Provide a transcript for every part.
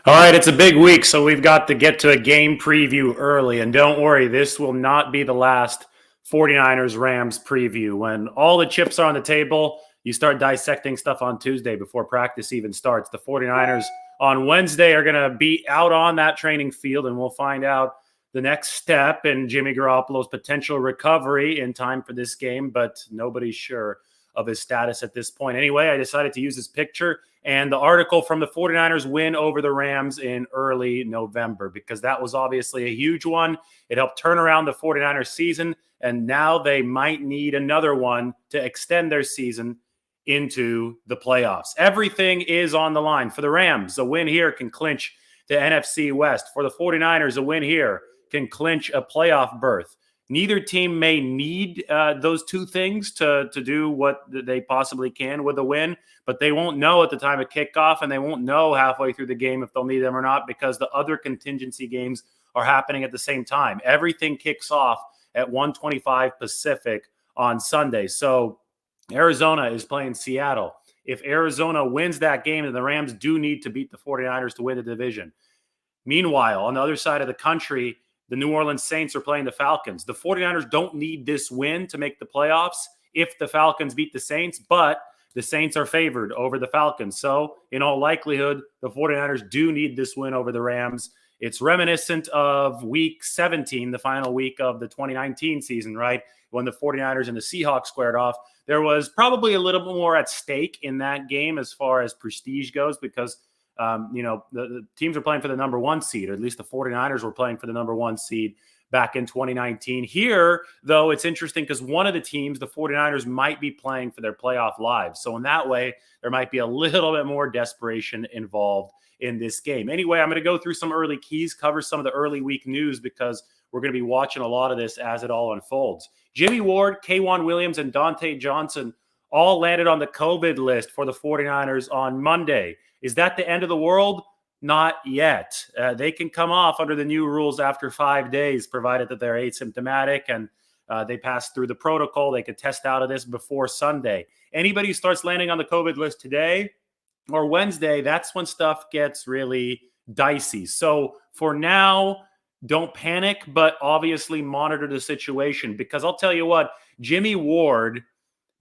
All right, it's a big week, so we've got to get to a game preview early. And don't worry, this will not be the last 49ers-Rams preview. When all the chips are on the table, you start dissecting stuff on Tuesday before practice even starts. The 49ers on Wednesday are going to be out on that training field, and we'll find out the next step in Jimmy Garoppolo's potential recovery in time for this game, but nobody's sure of his status at this point. Anyway, I decided to use this picture and the article from the 49ers win over the Rams in early November, because that was obviously a huge one. It helped turn around the 49ers season, and now they might need another one to extend their season into the playoffs. Everything is on the line. For the Rams, a win here can clinch the NFC West. For the 49ers, a win here can clinch a playoff berth. Neither team may need those two things to do what they possibly can with a win, but they won't know at the time of kickoff, and they won't know halfway through the game if they'll need them or not, because the other contingency games are happening at the same time. Everything kicks off at 1:25 Pacific on Sunday. So Arizona is playing Seattle. If Arizona wins that game, then the Rams do need to beat the 49ers to win the division. Meanwhile, on the other side of the country, the New Orleans Saints are playing the Falcons. The 49ers don't need this win to make the playoffs if the Falcons beat the Saints, but the Saints are favored over the Falcons. So, in all likelihood, the 49ers do need this win over the Rams. It's reminiscent of Week 17, the final week of the 2019 season, right? When the 49ers and the Seahawks squared off. There was probably a little bit more at stake in that game as far as prestige goes, because the teams are playing for the number one seed, or at least the 49ers were playing for the number one seed back in 2019. Here, though, it's interesting because one of the teams, the 49ers, might be playing for their playoff lives. So in that way, there might be a little bit more desperation involved in this game. Anyway, I'm going to go through some early keys, cover some of the early week news, because we're going to be watching a lot of this as it all unfolds. Jimmie Ward, K'Wan Williams, and Dontae Johnson all landed on the COVID list for the 49ers on Monday. Is that the end of the world? Not yet. They can come off under the new rules after 5 days, provided that they're asymptomatic and they pass through the protocol. They could test out of this before Sunday. Anybody who starts landing on the COVID list today or Wednesday, that's when stuff gets really dicey. So for now, don't panic, but obviously monitor the situation, because I'll tell you what, Jimmie Ward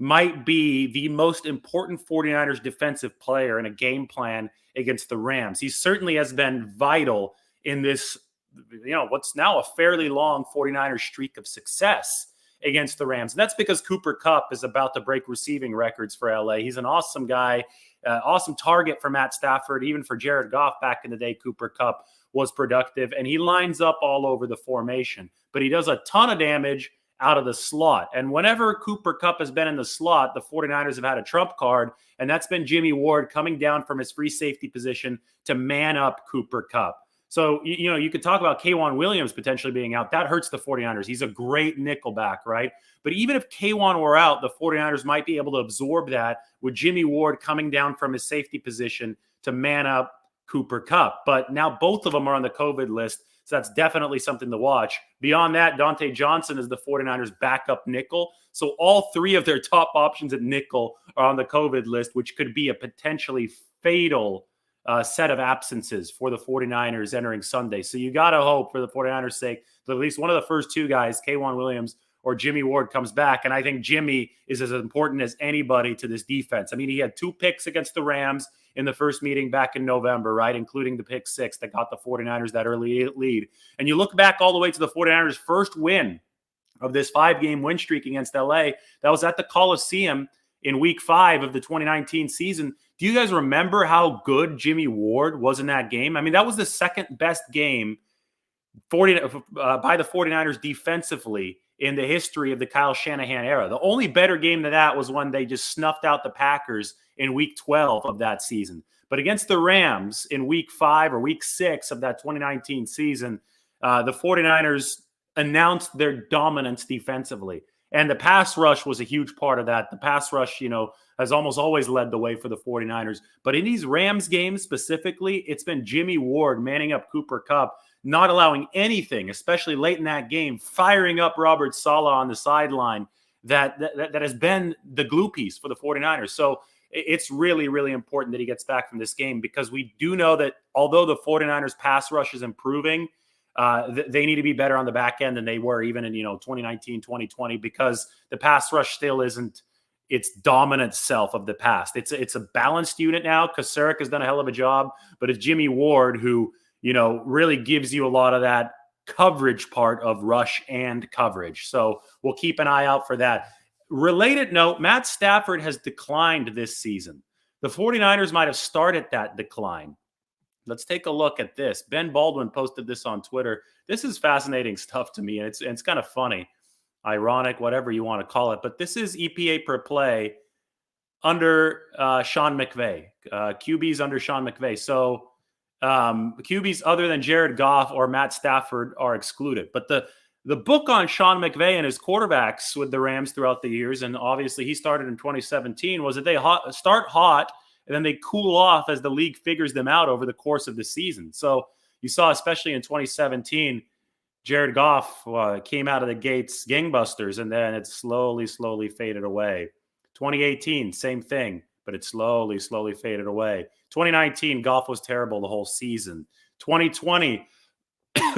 might be the most important 49ers defensive player in a game plan against the Rams. He certainly has been vital in this, what's now a fairly long 49ers streak of success against the Rams. And that's because Cooper Kupp is about to break receiving records for LA. He's an awesome guy, awesome target for Matt Stafford, even for Jared Goff back in the day. Cooper Kupp was productive, and he lines up all over the formation, but he does a ton of damage out of the slot. And whenever Cooper Kupp has been in the slot, the 49ers have had a trump card, and that's been Jimmie Ward coming down from his free safety position to man up Cooper Kupp. So, you could talk about K'Wan Williams potentially being out. That hurts the 49ers. He's a great nickelback, right? But even if K'Wan were out, the 49ers might be able to absorb that with Jimmie Ward coming down from his safety position to man up Cooper Kupp. But now both of them are on the COVID list, so that's definitely something to watch. Beyond that, Dontae Johnson is the 49ers' backup nickel. So all three of their top options at nickel are on the COVID list, which could be a potentially fatal set of absences for the 49ers entering Sunday. So you got to hope, for the 49ers' sake, that at least one of the first two guys, K'Wan Williams or Jimmie Ward, comes back. And I think Jimmy is as important as anybody to this defense. I mean, he had 2 picks against the Rams in the first meeting back in November, right, including the pick 6 that got the 49ers that early lead. And you look back all the way to the 49ers' first win of this 5-game win streak against LA. That was at the Coliseum in Week 5 of the 2019 season. Do you guys remember how good Jimmie Ward was in that game? I mean, that was the second best game by the 49ers defensively in the history of the Kyle Shanahan era. The only better game than that was when they just snuffed out the Packers in Week 12 of that season. But against the Rams in Week 5 or Week 6 of that 2019 season, the 49ers announced their dominance defensively. And the pass rush was a huge part of that. The pass rush, has almost always led the way for the 49ers. But in these Rams games specifically, it's been Jimmie Ward manning up Cooper Kupp, not allowing anything, especially late in that game, firing up Robert Saleh on the sideline, that has been the glue piece for the 49ers. So it's really, really important that he gets back from this game, because we do know that although the 49ers pass rush is improving, they need to be better on the back end than they were even in 2019, 2020, because the pass rush still isn't its dominant self of the past. It's a balanced unit now. Kasarik has done a hell of a job, but it's Jimmie Ward who really gives you a lot of that coverage part of rush and coverage. So we'll keep an eye out for that. Related note, Matt Stafford has declined this season. The 49ers might have started that decline. Let's take a look at this. Ben Baldwin posted this on Twitter. This is fascinating stuff to me, and it's kind of funny, ironic, whatever you want to call it. But this is EPA per play under Sean McVay. QBs under Sean McVay. So QBs other than Jared Goff or Matt Stafford are excluded. But the book on Sean McVay and his quarterbacks with the Rams throughout the years, and obviously he started in 2017, was that they start hot and then they cool off as the league figures them out over the course of the season. So you saw, especially in 2017, Jared Goff came out of the gates gangbusters, and then it slowly faded away. 2018, same thing, but it slowly faded away. 2019, Goff was terrible the whole season. 2020,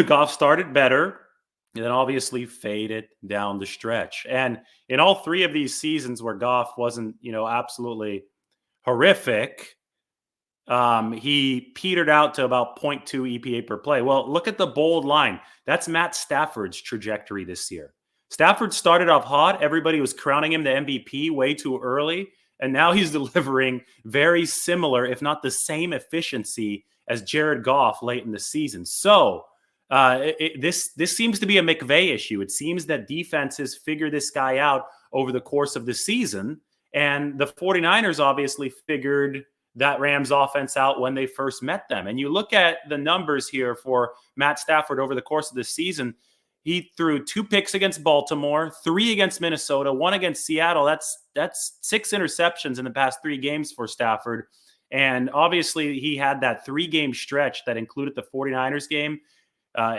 Goff started better, and then obviously faded down the stretch. And in all three of these seasons where Goff wasn't, absolutely horrific, he petered out to about 0.2 EPA per play. Well, look at the bold line. That's Matt Stafford's trajectory this year. Stafford started off hot. Everybody was crowning him the MVP way too early. And now he's delivering very similar, if not the same efficiency as Jared Goff late in the season. So this seems to be a McVay issue. It seems that defenses figure this guy out over the course of the season. And the 49ers obviously figured that Rams offense out when they first met them. And you look at the numbers here for Matt Stafford over the course of the season. He threw 2 picks against Baltimore, 3 against Minnesota, 1 against Seattle. That's 6 interceptions in the past 3 games for Stafford. And obviously he had that 3-game stretch that included the 49ers game,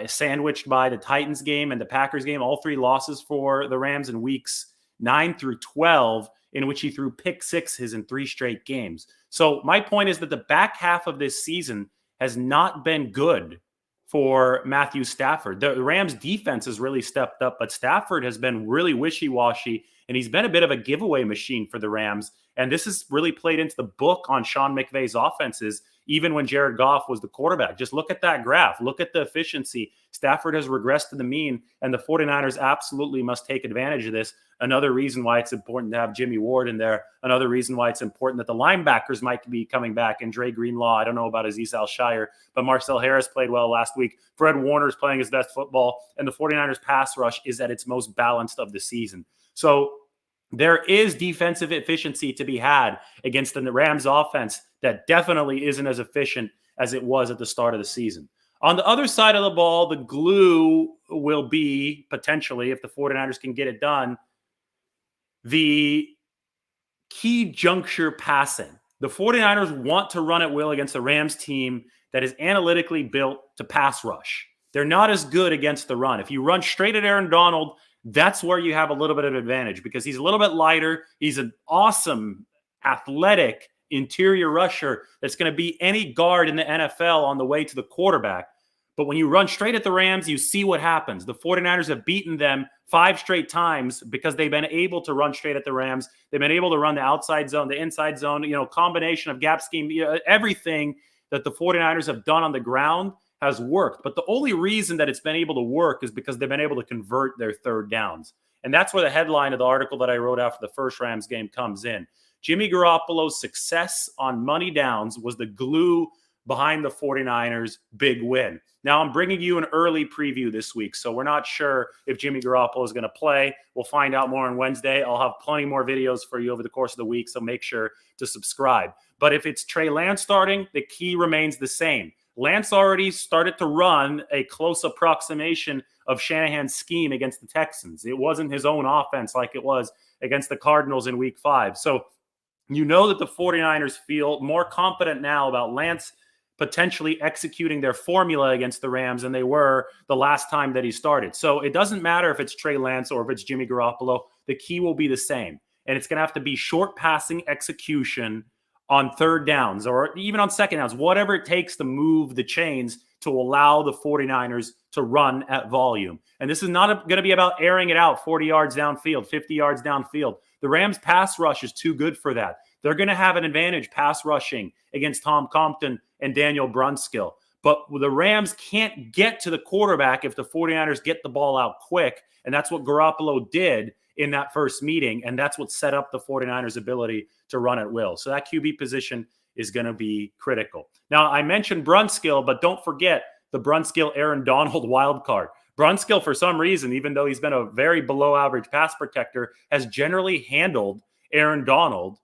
sandwiched by the Titans game and the Packers game, all 3 losses for the Rams in weeks 9 through 12, in which he threw pick sixes in 3 straight games. So my point is that the back half of this season has not been good for Matthew Stafford. The Rams defense has really stepped up, but Stafford has been really wishy-washy, and he's been a bit of a giveaway machine for the Rams. And this has really played into the book on Sean McVay's offenses, even when Jared Goff was the quarterback. Just look at that graph. Look at the efficiency. Stafford has regressed to the mean, and the 49ers absolutely must take advantage of this. Another reason why it's important to have Jimmie Ward in there. Another reason why it's important that the linebackers might be coming back. And Dre Greenlaw, I don't know about Azeez Al-Shire, but Marcel Harris played well last week. Fred Warner's playing his best football, and the 49ers pass rush is at its most balanced of the season. So there is defensive efficiency to be had against the Rams offense that definitely isn't as efficient as it was at the start of the season. On the other side of the ball, the glue will be, potentially, if the 49ers can get it done, the key juncture passing. The 49ers want to run at will against the Rams team that is analytically built to pass rush. They're not as good against the run. If you run straight at Aaron Donald, that's where you have a little bit of advantage because he's a little bit lighter. He's an awesome, athletic interior rusher that's going to beat any guard in the NFL on the way to the quarterback. But when you run straight at the Rams, you see what happens. The 49ers have beaten them 5 straight times because they've been able to run straight at the Rams. They've been able to run the outside zone, the inside zone, combination of gap scheme, everything that the 49ers have done on the ground has worked. But the only reason that it's been able to work is because they've been able to convert their third downs. And that's where the headline of the article that I wrote after the first Rams game comes in. Jimmy Garoppolo's success on money downs was the glue behind the 49ers' big win. Now, I'm bringing you an early preview this week, so we're not sure if Jimmy Garoppolo is going to play. We'll find out more on Wednesday. I'll have plenty more videos for you over the course of the week, so make sure to subscribe. But if it's Trey Lance starting, the key remains the same. Lance already started to run a close approximation of Shanahan's scheme against the Texans. It wasn't his own offense like it was against the Cardinals in week 5. So you know that the 49ers feel more confident now about Lance potentially executing their formula against the Rams than they were the last time that he started. So it doesn't matter if it's Trey Lance or if it's Jimmy Garoppolo. The key will be the same. and it's going to have to be short passing execution on third downs or even on second downs, whatever it takes to move the chains to allow the 49ers to run at volume. And this is not going to be about airing it out 40 yards downfield, 50 yards downfield. The Rams pass rush is too good for that. They're going to have an advantage pass rushing against Tom Compton and Daniel Brunskill. But the Rams can't get to the quarterback if the 49ers get the ball out quick. And that's what Garoppolo did in that first meeting. And that's what set up the 49ers' ability to run at will. So that QB position is going to be critical. Now, I mentioned Brunskill, but don't forget the Brunskill-Aaron Donald wild card. Brunskill, for some reason, even though he's been a very below-average pass protector, has generally handled Aaron Donald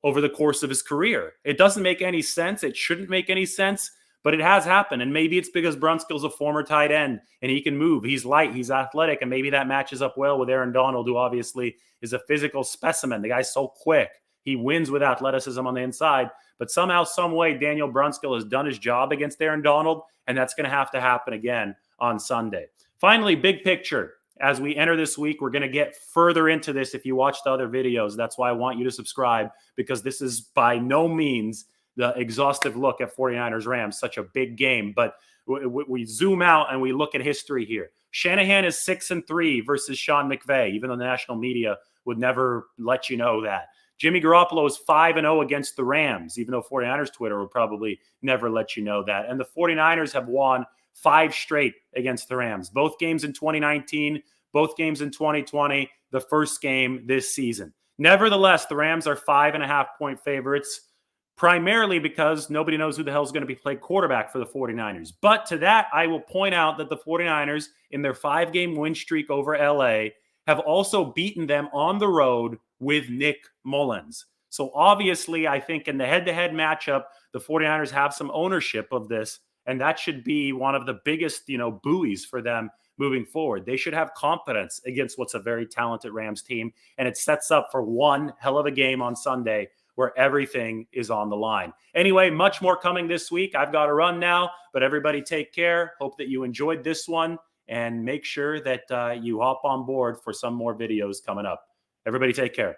over the course of his career. It doesn't make any sense. It shouldn't make any sense, but it has happened. And maybe it's because Brunskill's a former tight end and he can move. He's light. He's athletic. And maybe that matches up well with Aaron Donald, who obviously is a physical specimen. The guy's so quick. He wins with athleticism on the inside. But somehow, some way, Daniel Brunskill has done his job against Aaron Donald, and that's going to have to happen again on Sunday. Finally, big picture. As we enter this week, we're going to get further into this if you watch the other videos. That's why I want you to subscribe, because this is by no means the exhaustive look at 49ers-Rams, such a big game. But we zoom out and we look at history here. Shanahan is 6-3 versus Sean McVay, even though the national media would never let you know that. Jimmy Garoppolo is 5-0 against the Rams, even though 49ers Twitter would probably never let you know that. And the 49ers have won 5 straight against the Rams. Both games in 2019, both games in 2020, the first game this season. Nevertheless, the Rams are 5.5-point favorites, primarily because nobody knows who the hell is going to be played quarterback for the 49ers. But to that, I will point out that the 49ers, in their 5-game win streak over LA, have also beaten them on the road with Nick Mullins. So obviously, I think in the head-to-head matchup, the 49ers have some ownership of this, and that should be one of the biggest, buoys for them moving forward. They should have confidence against what's a very talented Rams team, and it sets up for one hell of a game on Sunday where everything is on the line. Anyway, much more coming this week. I've got to run now, but everybody take care. Hope that you enjoyed this one, and make sure that you hop on board for some more videos coming up. Everybody take care.